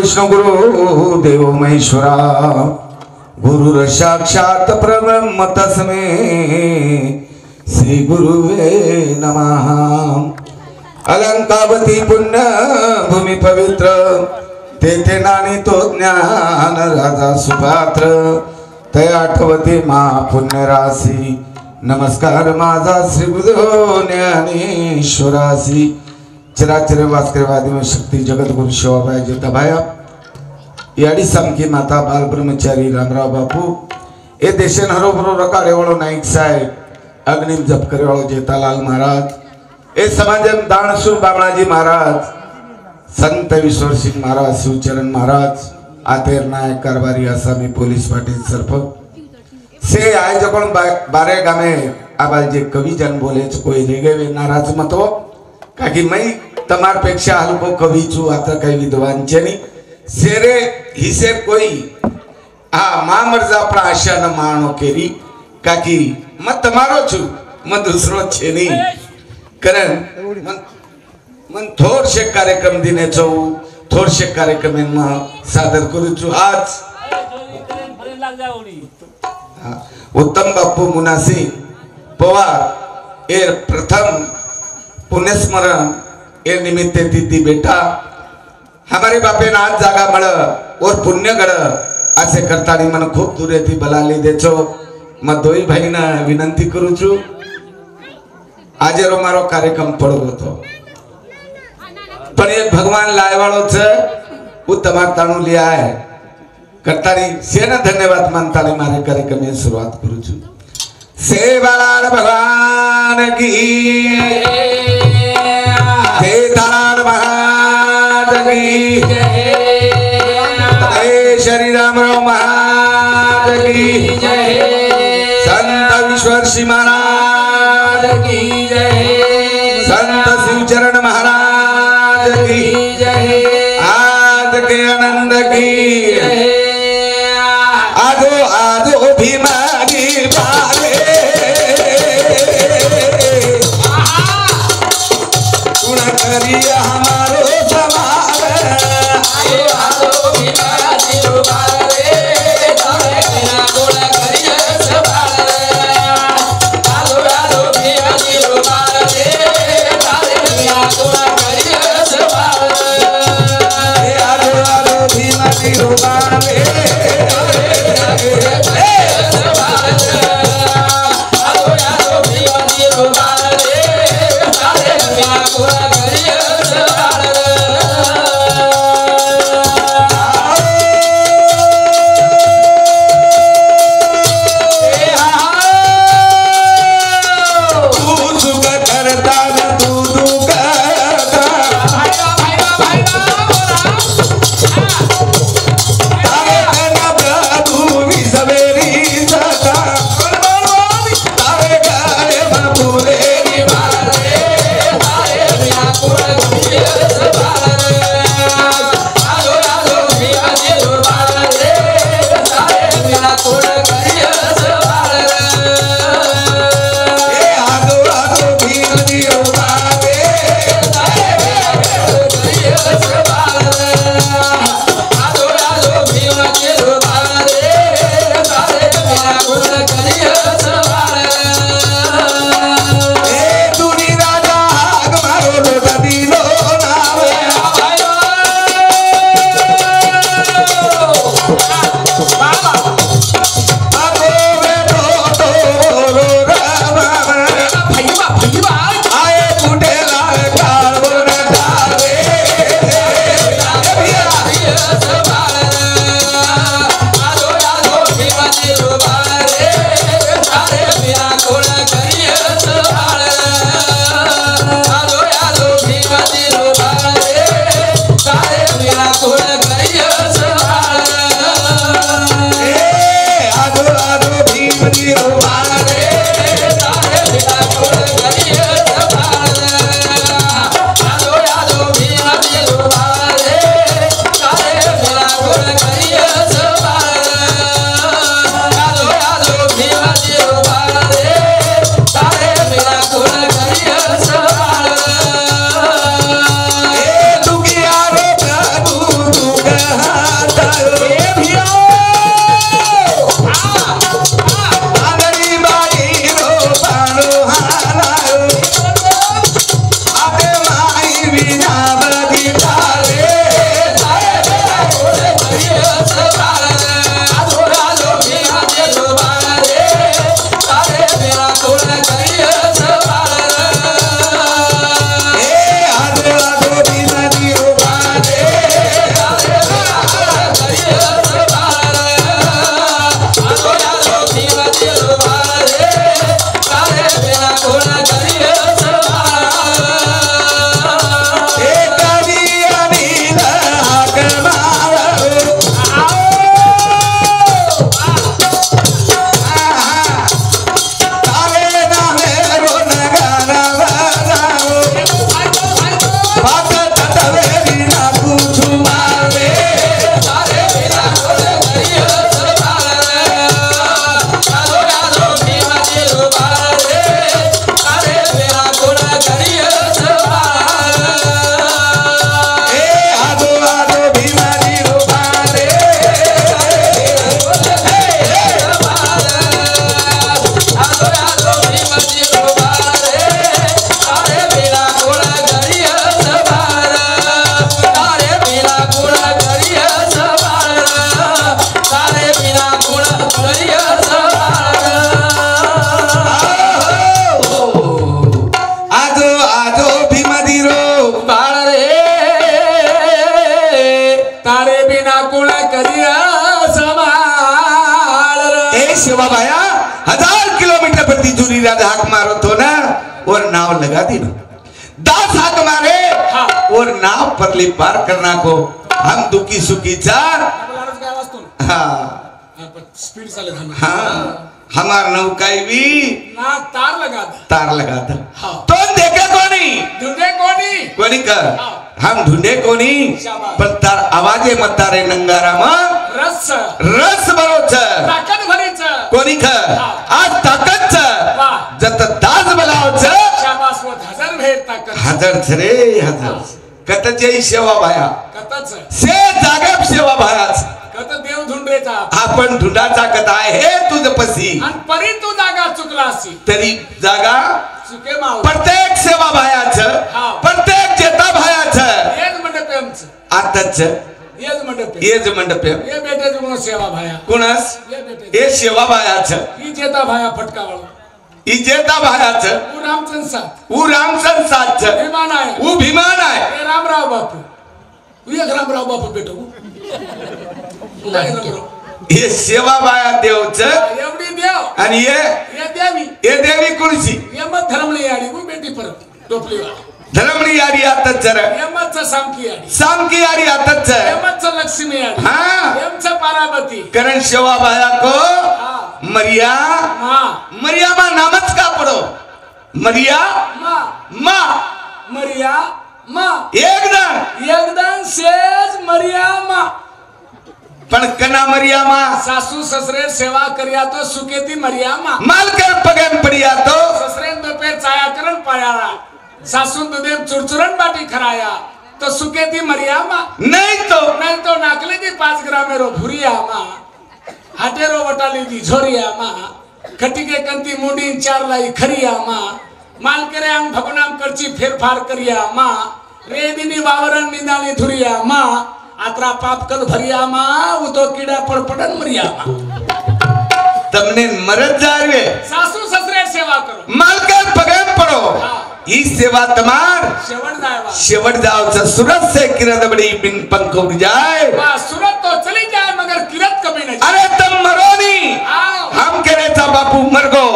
विष्णु गुरु देव महेश्वरा गुरु साक्षात परब्रह्म तस्मै श्री गुरुवे नमः। अलंकावती पुण्य भूमि पवित्र तेथे नानी तो ज्ञान राजा सुपात्र तया आठवते मा पुण्य राशी नमस्कार माझा श्री गुरु ज्ञानेश्वरासी चराचर वास्करवादी में शक्ती जगत गुरु शिवाबाई जिताबाया याडी समकी माता बाल ब्रह्मचारी रामराव बापू ए देशन हरोभरो रकाड़े वालों नाइक साहेब अग्निम जप करे वालों जेतालाल महाराज ए समाजम दानशूर बामणाजी महाराज संत विश्वर सिंह महाराज शिवचरण महाराज आतेर नायक कारभारी आसामी पोलीस पाटील सरपंच से आए जकोण बारे गामे आबाल जे कवि जन बोले कोई रेगे वे नाराज मत हो काकी मैं तमार पेक्षा हलको कवि छू आता कई विद्वान छेनी सेरे हिसे कोई आ मा मर्जा अपना आशा न मानो केरी काकी मैं तमारो छू मैं दूसरो छेनी करन मन थोर से कार्यक्रम दिने छो थोर से कार्यक्रम में सादर करू छू आज उत्तम बापू मुनासी पवार एर प्रथम पुण्यस्मरण ए निमित्ते दीदी बेटा हमारे बापे ना आज जागा मळ और पुण्य गड असे करतानी मन खूप दूर येती बलाली देचो मग दोई भाईना विनंती करू छू आज रो मारो कार्यक्रम पड़ो तो पण एक भगवान लायवाळो छ उत्तम ताणू लिया है करतानी सेना धन्यवाद मानतानी मारे कार्यक्रम में शुरुआत करू छू सेवालाल भगवान की सेतालाल महाराज की जय श्री रामराव महाराज की जय संत विश्वर सिंह महाराज की जय संत शिवचरण महाराज की जय आद के आनंद की आदो आदो भीमागी बाले गुण करिया हमारो समार आदो आदो भीमागी बाले गुण करिया समार आदो आदो भीमागी बाले गुण करिया समार आदो आदो भीमागी बाले Yeah. कुळ करिया समाल ए शिवा भाया 1000 किलोमीटर प्रति दूरी राधा हाक मारो तो ना और नाव लगा दी ना 10 हाक मारे और नाव परली पार करना को हम दुखी सुखी जा हाँ स्पीड चाले हाँ हमार नौकाई भी ना तार लगा था तो देखे कोनी कोनी कर हम ढूंढे कोनी पण तार आवाजे मत तारे नंगारा में रस बरो छ ताकत भरी छ कोनी ख आज ताकत छ जत दास बलाव छ शाबास वो हजार भेट ताकत हजार छ रे हजार कतचे सेवा भाया कतच से जागेप सेवा भाया कत देव ढूंढेचा आपण ढूंढाचा कथा आहे तुझ पसी आणि परी तू जागा चुकलासी तरी जागा चुके माव प्रत्येक सेवा भायाच प्रत्येक जेता भायाच येज मंडपेमच आताच येज मंडपेम ये बेटे जुगणो सेवा भाया कोणास ये बेटे ए सेवा भायाच ही जेता भाया फटकावाळो ई जेता भायाच उ रामचंद्र साथ उ रामचंद्र साथ विमान आहे उ विमान आहे ए रामराव बापू उ एक रामराव बापू बेटो हे सेवा बाया देवच एवढी देव आणि ये देवी कुणची ये मत धर्मली आडी उ बेटी परत टोपली धर्मली आडी आताच जरा ये मत सामकी आडी सामकी आडी आताच ये मत लक्ष्मी आडी हां एमच पार्वती करण सेवा बाया को मरिया मरिया मा नामच का पडो मरिया मा मरिया मा एकदम सेज मरिया मा पण कना मरिया मा सासू ससरे सेवा करिया तो सुकेती मरिया मा मालकर पगन पडिया तो ससरे दोपे छाया करण पायारा सासू दुदेव चुरचुरन बाटी खराया तो सुकेती मरिया मा नहीं तो नाकले दी 5 ग्रामेरो भुरिया मा हाटेरो वटाली दी झोरिया मा खटिके कंती मुंडी 4 लाई खरिया मा माल करे अंग भगनाम करची फेरफार करिया मा रेदिनी वावरण निंदानी धुरिया मा आत्रा पाप कल भरिया मा वो तो कीड़ा पड़पड़न मरिया मा तमने मरद जावे सासू ससरे सेवा करो मालकर पगन पड़ो ई सेवा तमार शेवट जावचा सूरत से किरत बड़ी बिन पंख उड़ जाए वाह सूरत तो चली जाए मगर किरत कभी नहीं अरे तुम मरो नहीं हम कह रहे था बापू मर गो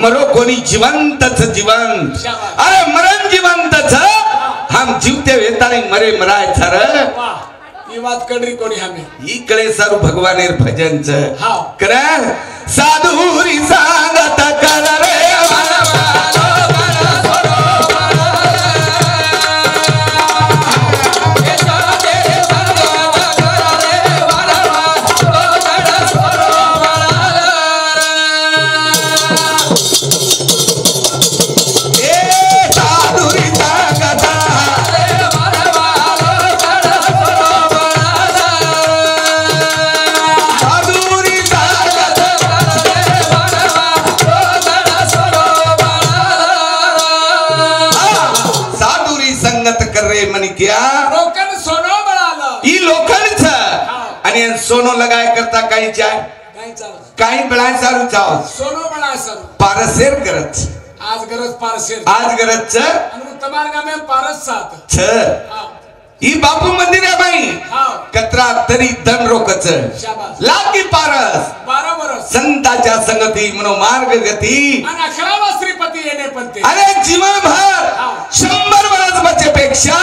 मरो कोनी जीवंत जीवंत अरे मरण जीवंत हम जीवते वेतानी मरे मराय थर ये बात कड़ी कोणी हमें ई कळे सारू भगवानेर भजन छ हां कर साधुरी सांगत कर रे क्या लोकन सोनो बनाला ई लोकन छ आणि सोनो लगाय करता काही जाय काही बनाय सारू जाव सोनो बनाय सर पारसेर करत आज गरज छ आणि तमार गामे पारस सात छ ई बापू मंदिर आहे बाई कत्रा तरी धन रोकच लागी पारस 12 वर्ष संताच्या संगती मनो मार्ग गती आणि 11वा श्रीपती येणे पण ते अरे जीवनभर 100 वर्ष बचेपेक्षा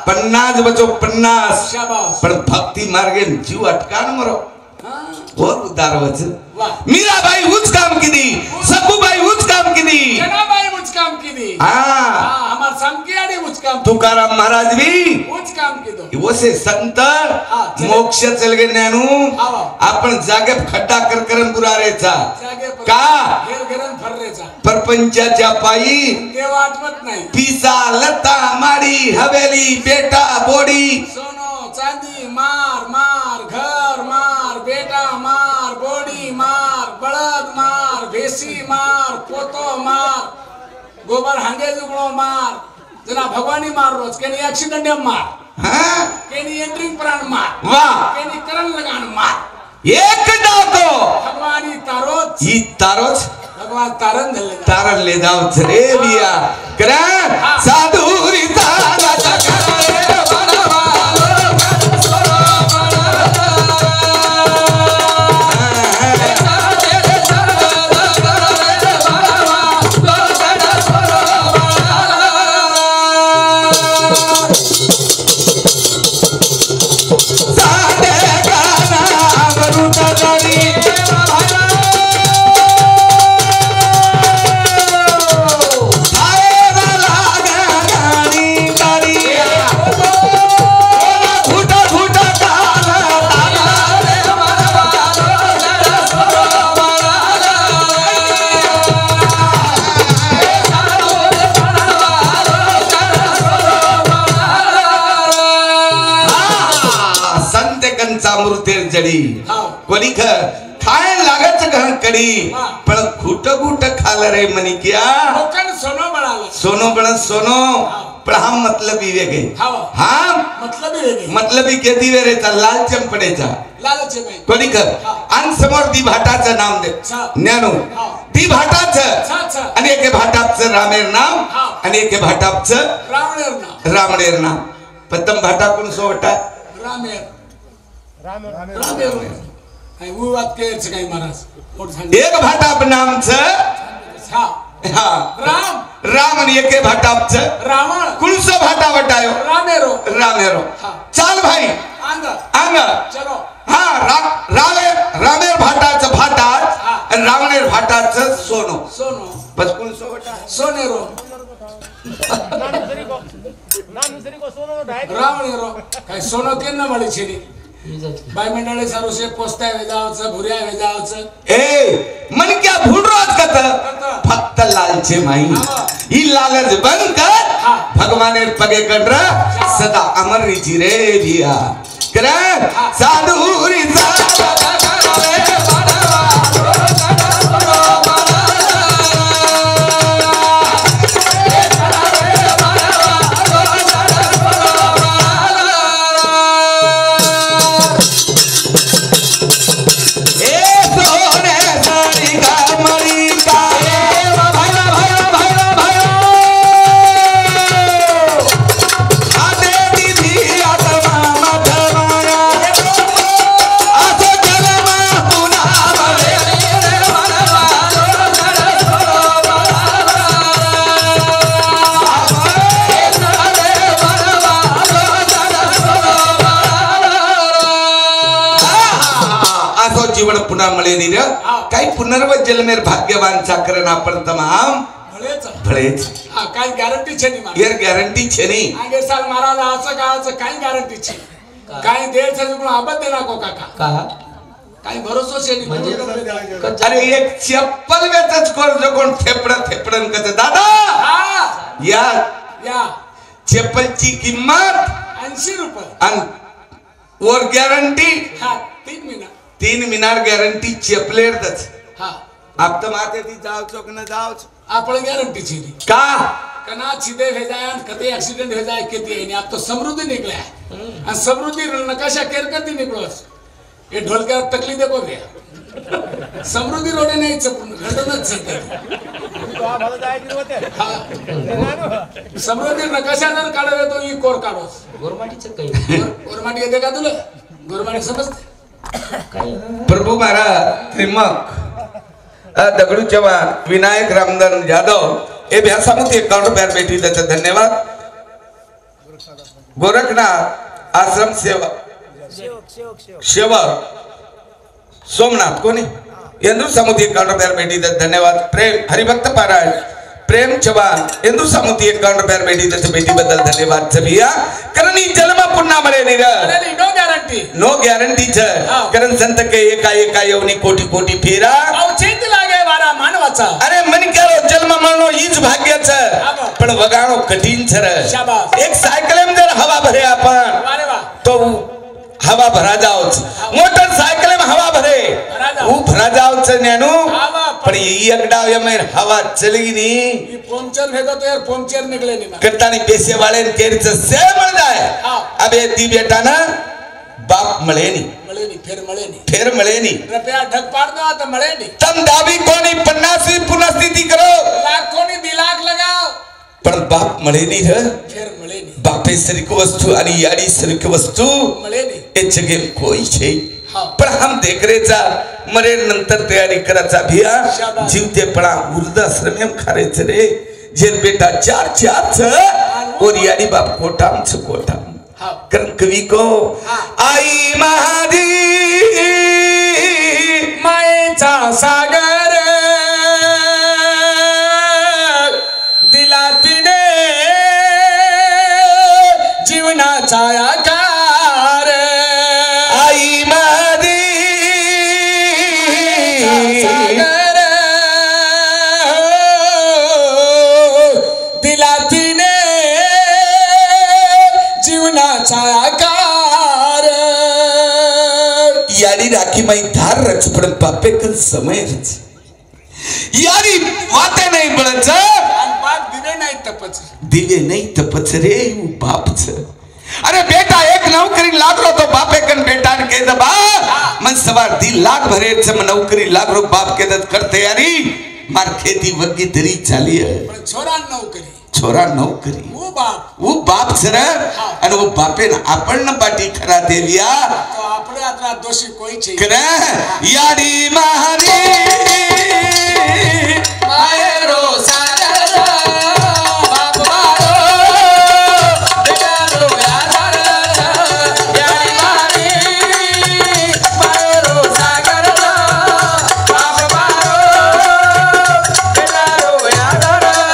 50 बचो 50 पण भक्ती मार्गे जीव अटकान मरो और उदारवच मीराबाई उच काम किदी सखूबाई उच काम किदी जनाबाई उच काम किदी हां हमार संकी आडी उच काम तुकाराम महाराज भी उच काम किदो वसे संत मोक्ष चल गए नैनू आपण जागे खड्डा कर करन बुरारेचा का घेरघेरन फररेचा परपंचाच्या पायी देव आठवत नाही पिसा लता माडी हवेली बेटा बोडी सोनो चांदी मार मार घर मार बेटा मार बोडी मार बळद मार भेसी मार पोतो मार गोबर हांगे जुगणो मार जना भगवानी मार रोज केनी एक्सीडेंट मार हां केनी एंट्रिंग प्राण मार वाह केनी करण लगान मार एक डाको भगवानी तारोच ही तारोच भगवान तारण ले जाओ रे बिया करा साधुरी तारा करे कंचा मूर्तेर जडी हा. कोणी खाय लागत घन कडी हा. पण खुट खुट खाल रे मनिक्या कोकण सोनो बनाला सोनो बण सोनो हा. पण हा मतलब ही वेगळे हा. हा मतलब ही वेगळे मतलब ही किती वेळेचा लाल चंपडेचा लालच आहे बाई कोणी हा. आणि समोर दी भाटाचं नाम दे हा. ज्ञानो हा. दी भाटाचं छा छा आणि एके भाटापचं रामेर नाम हा. आणि एके भाटापचं रावणेर ना रामणेर नाम प्रथम भाटा कोण सोवटा रामेर रामेर आई वो बात के काही महाराज पोट सांग एक भाटाप नामचं हा हा राम राम आणि एके भाटापचं रावण कुणसो भाटा वटायो रामेरो रामेरो हा. चाल भाई आंग अंग चलो हा रामेर भाटाचं भाटात हा. आणि रावणेर भाटाचं सोनो सोनो बस कुणसो वटा सोनेरो रावणेरो काय सोनो केन मळी छेली बाय मंडळे सारू से पोस्ता वेजावचं भुऱ्या वेजावचं ए मन क्या भूल रोज कत फक्त लालचे माई हा. ही लालच बंद कर हा. भगवानेर पगे कंड्र सदा अमर रिची रे भिया कर हा. साधुरी जीवन पुन्हा मळे नीर काही पुनर्वजन्मेर भाग्यवान चाकरण आपण तमाम भळेच हा काय गॅरंटी छे नी यार गॅरंटी छे नी आगे साल महाराज आचं काचं काय गॅरंटी छे काय देर से कोण आबद देना को काका का काय भरोसा छे नी म्हणजे अरे एक चप्पल वेचच कोण जो कोण थेपडन कच दादा हा या चप्पलची किंमत 80 रुपये आणि वर गॅरंटी हा 3 महिना 3 मिनार गॅरंटी चपलेर दच हा आप तो माते ती जाओ चोक न जाओ आपण गॅरंटी छे नी का कना सीधे हो जाए कते एक्सीडेंट हो जाए केती है आप तो समृद्धि निकले है समृद्धि नकाशा केर करती निकलो ये ढोल के तकली देखो गया समृद्धि रोडे नहीं चपून घटनच समृद्धि नकाशा जर काढवे तो ई कोर काढो गोरमाटीचं काही गोरमाटी येते का तुला गोरमाटी समजते प्रभु महाराज त्रिमक दगडू चव्हाण विनायक रामधन जाधव ए भ्यासामुती अकाउंट पैर बैठी देते धन्यवाद गोरखनाथ आश्रम सेवक सोमनाथ कोणी इंदू समुती अकाउंट पैर बैठी देते धन्यवाद प्रेम हरिभक्त पारायण प्रेम चव्हाण इंदू समुती अकाउंट पैर बैठी देते बेटी बदल धन्यवाद सभिया करनी जन्म पुन्हा मळे निर नो गॅरंटी नो गॅरंटी छ कारण संत के एका येवनी कोटी कोटी फेरा औचित्य लागे वारा मानवाचा अरे मन करो जन्म मरणो हीच भाग्याच पण वगाणो कठीण छर शाबास एक सायकलेम जर हवा भरे आपण वारे वा तो हवा भरा जाओच मोटरसायकल में हवा भरे वो भरा जाओच नैनो पर ये अगड़ा ये मेर हवा चलेगी नहीं ये पंचर भेजो तो यार पंचर निकले नहीं करता नहीं पैसे वाले ने केर से मर जाए अबे दी बेटा ना बाप मळे नहीं फिर मळे नहीं रुपया ढक पाड़ दो तो मळे नहीं तम दाबी कोनी 50वीं पुनर्स्थिति करो लाख कोनी 2 लाख लगाओ पर बाप मळे नहीं है फिर मळे नहीं बापे सरिक वस्तु आणि याडी सरिक वस्तू मळे नहीं ए जगे कोई छे हाँ। पण हम देख रे चा मरे नंतर तयारी कराचा भिया शाबास। जीवते पडा वृद्धाश्रमेम खारेच रे जेर बेटा चार छ और याडी बाप कोटाम छ कोटाम हाँ। कारण कवि को हाँ। आई महादी मायेचा सागर दिलातीने जीवनाचा आकार आई महादी सागर दिलातीने जीवनाचा आकार यारी राखी माई धार रच पण बापे कन समय रच यारी वाते नाही बळच बाप दिवे नाही तपच दिवे नाही तपच रे बापच अरे बेटा एक नौकरी लाग रो तो बापे कन बेटा के दबा मन सवार 2 लाख भरे से नौकरी लाग रो बाप के दत करते यारी मार खेती वगी दरी चाली है पण छोरा नौकरी वो बाप सर आणि वो बापे ना आपण न बाटी खरा देविया तो आपले आता दोषी कोई छे करे यारी महारी मायरो सागर बाप मारो बेटारो यादार यारी मारी मायरो सागर बाप मारो बेटारो यादार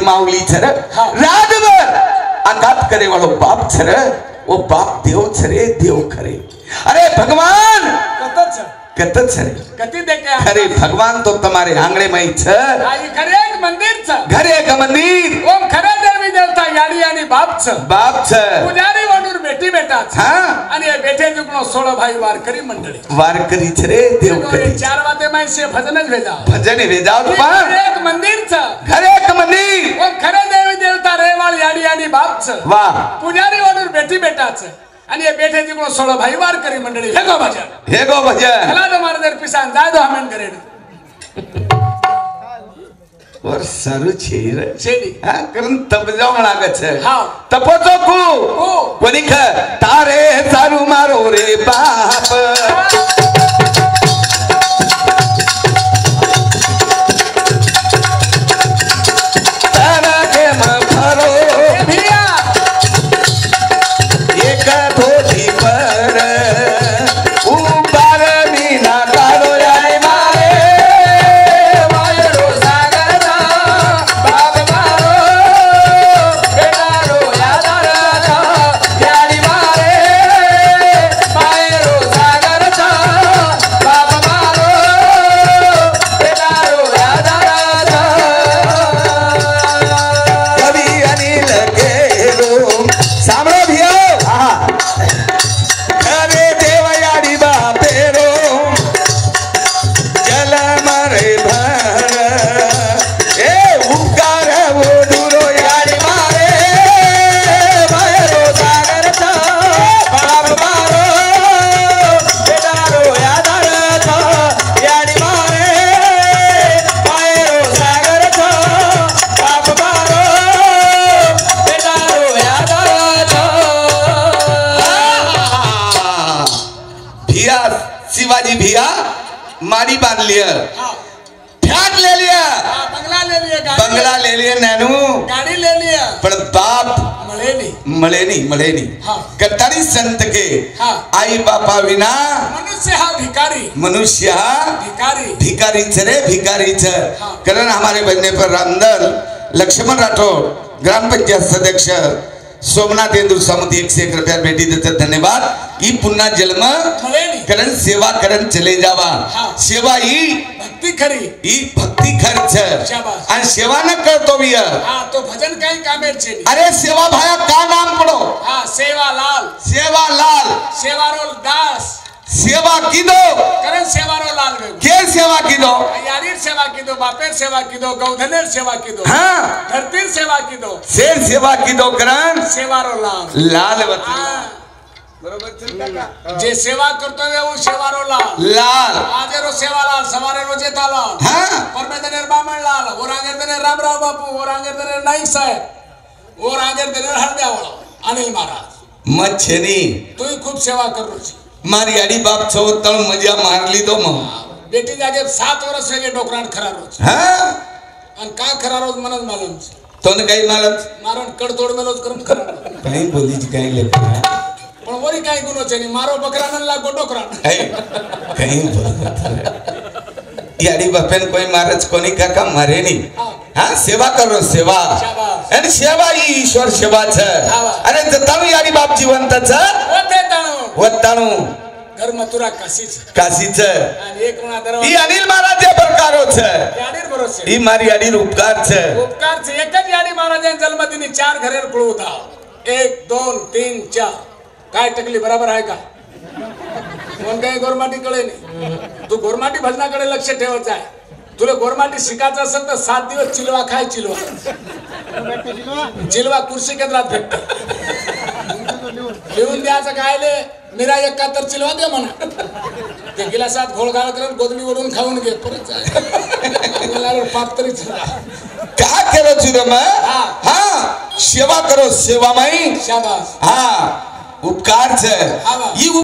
माऊली छर रातभर आघात करे वालो बाप छर वो बाप देव छरे देव खरे अरे भगवान कत छरे कति देखे खरे भगवान तो तुम्हारे आंगणे में छ आई खरे एक मंदिर छ घरे एक मंदिर ओम खरे देवी देवता याडी आणि बाप छ पुजारी वडूर बेटी बेटा छ हां आणि हे बेटे जुगनो 16 भाई वारकरी मंडळी वारकरी छरे देव खरे 4 वाते में से भजन भेजा पण एक मंदिर छ घरे एक मंदिर ओम खरे देवी देवता रेवाळ याडी आणि बाप छ वाह पुजारी वडूर बेटी बेटा छ आणि हे बेटे जुगनो 16 भाई वारकरी मंडळी हेगो भजन हला तो मार दर पिसान जाय दो हमेन करे और सारू छेर छेडी हां करन तब जावण लागे छे हां तपोतो कोनी ख तारे सारू मारो रे बाप तारा के मफरो भिया एक धोती पर ऊपर मीना कारो जाए मारे शिवाजी भैया मारी बांध लिया फ्लैट ले लिया बंगला ले लिया नैनू गाड़ी ले लिया पर बाप मले नहीं कतारी संत के आई बापा विना मनुष्य भिकारी चरे भिकारी कारण हमारे बनने पर रामदल लक्ष्मण राठौड़ ग्राम पंचायत सदस्य सोमनाथ इंदु समिति 101 रुपया भेटी देते धन्यवाद ई पुन्हा जन्म करण सेवा करण चले जावा सेवा ही भक्ति खरी ई भक्ति खर्च आणि सेवा न करतो भी हां तो भजन काही कामेर छे अरे सेवा भाया का नाम पडो हां सेवालाल सेवालाल सेवारो दास सेवा कीधो करण सेवारो लाल गयो के सेवा कीधो यारीर सेवा कीधो बापेर सेवा कीधो गौधनेर सेवा कीधो हाँ धरतीर सेवा कीधो शेर सेवा कीधो करण सेवारो लाल लाल वती बरोबर जे सेवा करतो है वो सेवारो लाल लाल आजेरो सेवालाल सवारेरो जेठालाल हाँ परमेदनेर बामणलाल और आगेरदनेर रामराव बापू और आगेरदनेर नाईक साहेब और आगेरदनेर हळद्यावाळा अनिल महाराज मच्छनी तू खूप सेवा करू छी मारी आडी बाप छो तण मजा मार लीधो म बेटी जागे 7 वर्ष से डोकरान खरारो छ हाँ अन का खरारो मनज मालूम छ तोने कई मालूम मारण कड़तोड़ मेलोज करम खरारो कहीं बोली जी कहीं ले पण वरी काई गुनो छे नी मारो बकरान लागो डोकरान कहीं बोल याडी बापेन कोई मारच कोनी काका मारे नहीं हाँ सेवा करो सेवा आणि सेवा ही ईश्वर सेवा छ अरे जताणू याडी बाप जिवंत छ ओते ताणू वत्ताणू घर मथुरा काशी छ काशी छ आणि एक गुणा दरवा ई अनिल महाराज प्रकारो छ याडीर भरोसे ई मारी याडी उपकार छ उपकार छ एकच याडी महाराजांच्या जन्मदिनी 4 घरेर कुळ होता 1 2 3 4 काय टकली बराबर आहे का कोण काही गोरमाटी कळे नाही तू गोरमाटी भजनाकडे लक्ष ठेवायचं आहे तुला गोरमाटी शिकायचं असेल तर 7 दिवस चिलवा खाय चिलवा कुर्सी केंद्रात भेटत लिहून द्यायचं कायले निरा 71 चिलवा दे म्हणा ते गिलासात घोळघाळ करून गोदडी ओढून खाऊन घे परत जाय पाप तरी का करो जुरम हाँ सेवा करो सेवा माई शाबाश हाँ उपकार छ हाँ ई